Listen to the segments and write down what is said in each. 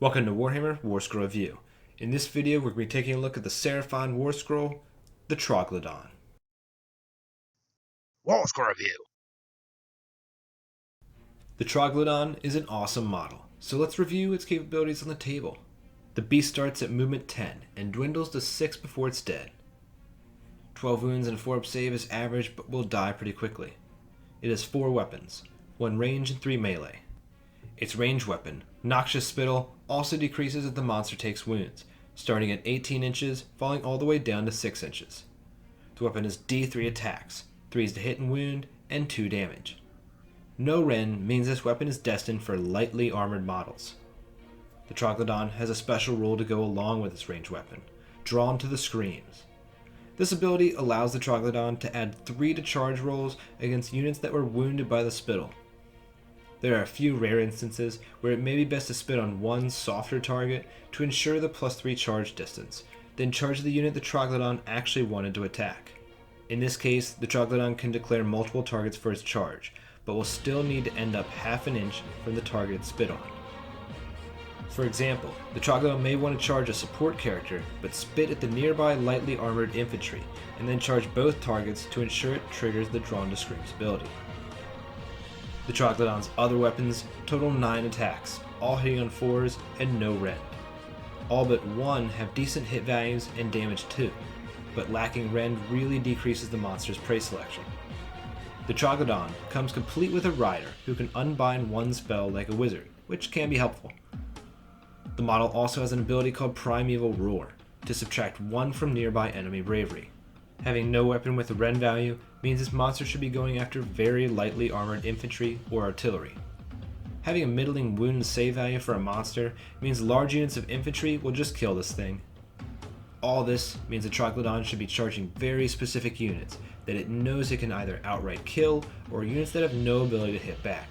Welcome to Warhammer Warscroll Review. In this video, we're going to be taking a look at the Seraphon Warscroll, the Troglodon. Warscroll Review. The Troglodon is an awesome model, so let's review its capabilities on the table. The beast starts at movement 10 and dwindles to 6 before it's dead. 12 wounds and a 4-up save is average, but will die pretty quickly. It has 4 weapons, 1 range and 3 melee. Its ranged weapon, Noxious Spittle, also decreases as the monster takes wounds, starting at 18 inches, falling all the way down to 6 inches. The weapon has D3 attacks, 3s to hit and wound, and 2 damage. No Ren means this weapon is destined for lightly armored models. The Troglodon has a special rule to go along with its ranged weapon, Drawn to the Screams. This ability allows the Troglodon to add 3 to charge rolls against units that were wounded by the spittle. There are a few rare instances where it may be best to spit on one softer target to ensure the +3 charge distance, then charge the unit the Troglodon actually wanted to attack. In this case, the Troglodon can declare multiple targets for its charge, but will still need to end up half an inch from the target it spit on. For example, the Troglodon may want to charge a support character, but spit at the nearby lightly armored infantry, and then charge both targets to ensure it triggers the Drawn to Screams ability. The Troglodon's other weapons total 9 attacks, all hitting on 4s and no rend. All but 1 have decent hit values and damage 2, but lacking rend really decreases the monster's prey selection. The Troglodon comes complete with a rider who can unbind one spell like a wizard, which can be helpful. The model also has an ability called Primeval Roar to subtract 1 from nearby enemy bravery. Having no weapon with a rend value means this monster should be going after very lightly armored infantry or artillery. Having a middling wound and save value for a monster means large units of infantry will just kill this thing. All this means the Troglodon should be charging very specific units that it knows it can either outright kill or units that have no ability to hit back.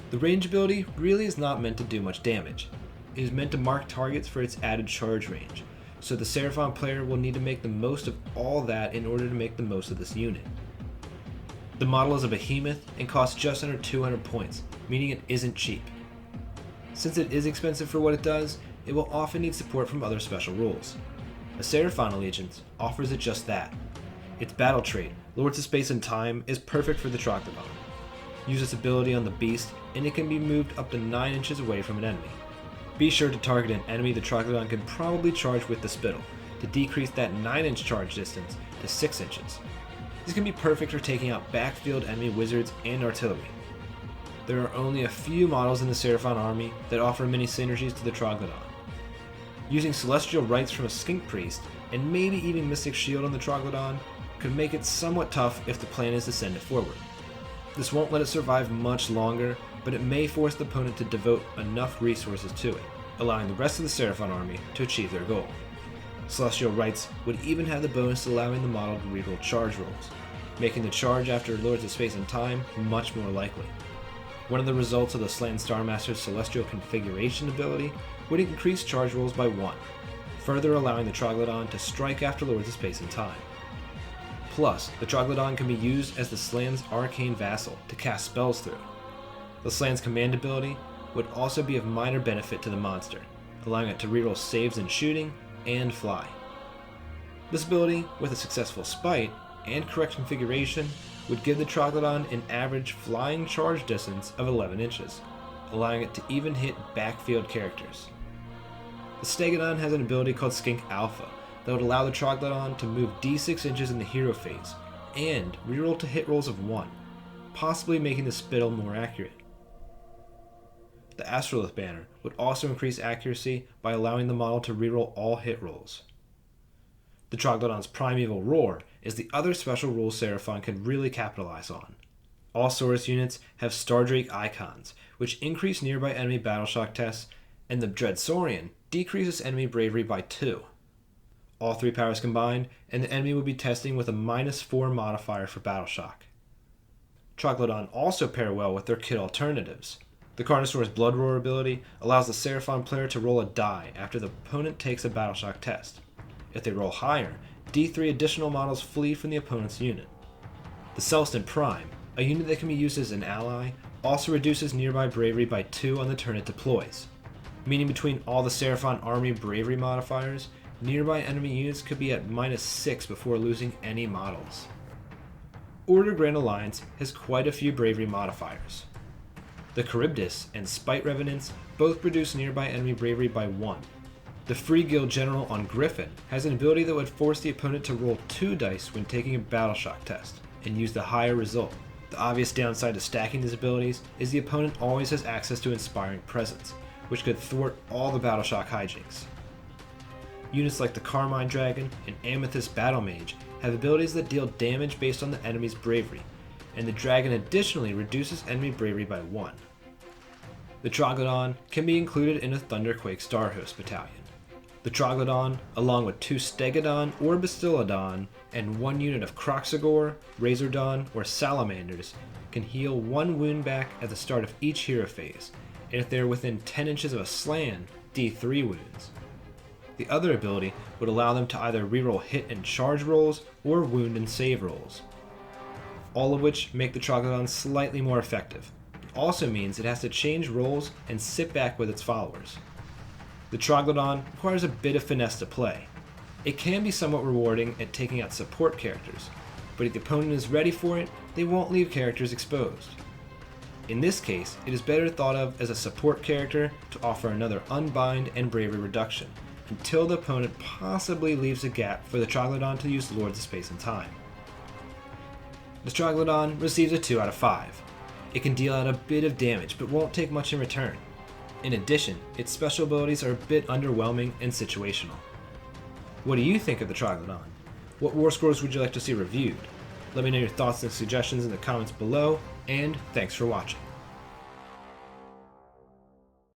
The range ability really is not meant to do much damage. It is meant to mark targets for its added charge range, so the Seraphon player will need to make the most of all that in order to make the most of this unit. The model is a behemoth and costs just under 200 points, meaning it isn't cheap. Since it is expensive for what it does, it will often need support from other special rules. A Seraphon Allegiance offers it just that. Its battle trait, Lords of Space and Time, is perfect for the Troglodon. Use its ability on the beast, and it can be moved up to 9 inches away from an enemy. Be sure to target an enemy the Troglodon can probably charge with the spittle, to decrease that 9-inch charge distance to 6 inches. This can be perfect for taking out backfield enemy wizards and artillery. There are only a few models in the Seraphon army that offer many synergies to the Troglodon. Using Celestial Rites from a Skink Priest, and maybe even Mystic Shield on the Troglodon, could make it somewhat tough if the plan is to send it forward. This won't let it survive much longer, but it may force the opponent to devote enough resources to it, allowing the rest of the Seraphon army to achieve their goal. Celestial Rites would even have the bonus allowing the model to reroll charge rolls, making the charge after Lords of Space and Time much more likely. One of the results of the Slan Starmaster's Celestial Configuration ability would increase charge rolls by 1, further allowing the Troglodon to strike after Lords of Space and Time. Plus, the Troglodon can be used as the Slan's Arcane Vassal to cast spells through. The Slan's command ability would also be of minor benefit to the monster, allowing it to reroll saves in shooting and fly. This ability, with a successful spite and correct configuration, would give the Troglodon an average flying charge distance of 11 inches, allowing it to even hit backfield characters. The Stegodon has an ability called Skink Alpha that would allow the Troglodon to move d6 inches in the hero phase and reroll to hit rolls of 1, possibly making the spittle more accurate. The Astrolith banner would also increase accuracy by allowing the model to reroll all hit rolls. The Troglodon's Primeval Roar is the other special rule Seraphon can really capitalize on. All Saurus units have Stardrake icons, which increase nearby enemy battleshock tests, and the Dread Saurian decreases enemy bravery by 2. All 3 powers combined, and the enemy would be testing with a -4 modifier for battleshock. Troglodon also pair well with their kit alternatives. The Carnosaur's Blood Roar ability allows the Seraphon player to roll a die after the opponent takes a battleshock test. If they roll higher, D3 additional models flee from the opponent's unit. The Celston Prime, a unit that can be used as an ally, also reduces nearby bravery by 2 on the turn it deploys. meaning between all the Seraphon Army Bravery modifiers, nearby enemy units could be at -6 before losing any models. Order Grand Alliance has quite a few Bravery modifiers. The Charybdis and Spite Revenants both produce nearby enemy Bravery by 1. The Free Guild General on Griffin has an ability that would force the opponent to roll 2 dice when taking a Battle Shock test, and use the higher result. The obvious downside to stacking these abilities is the opponent always has access to Inspiring Presence, which could thwart all the Battle Shock hijinks. Units like the Carmine Dragon and Amethyst Battle Mage have abilities that deal damage based on the enemy's bravery, and the dragon additionally reduces enemy bravery by 1. The Troglodon can be included in a Thunderquake Starhost battalion. The Troglodon, along with 2 Stegodon or Bastillodon, and 1 unit of Croxagore, Razordon, or Salamanders, can heal 1 wound back at the start of each hero phase, and if they are within 10 inches of a slan, D3 wounds. The other ability would allow them to either reroll hit and charge rolls or wound and save rolls, all of which make the Troglodon slightly more effective. It also means it has to change rolls and sit back with its followers. The Troglodon requires a bit of finesse to play. It can be somewhat rewarding at taking out support characters, but if the opponent is ready for it, they won't leave characters exposed. In this case, it is better thought of as a support character to offer another unbind and bravery reduction, until the opponent possibly leaves a gap for the Troglodon to use Lords of Space and Time. The Troglodon receives a 2 out of 5. It can deal out a bit of damage, but won't take much in return. In addition, its special abilities are a bit underwhelming and situational. What do you think of the Troglodon? What Warscrolls would you like to see reviewed? Let me know your thoughts and suggestions in the comments below, and thanks for watching.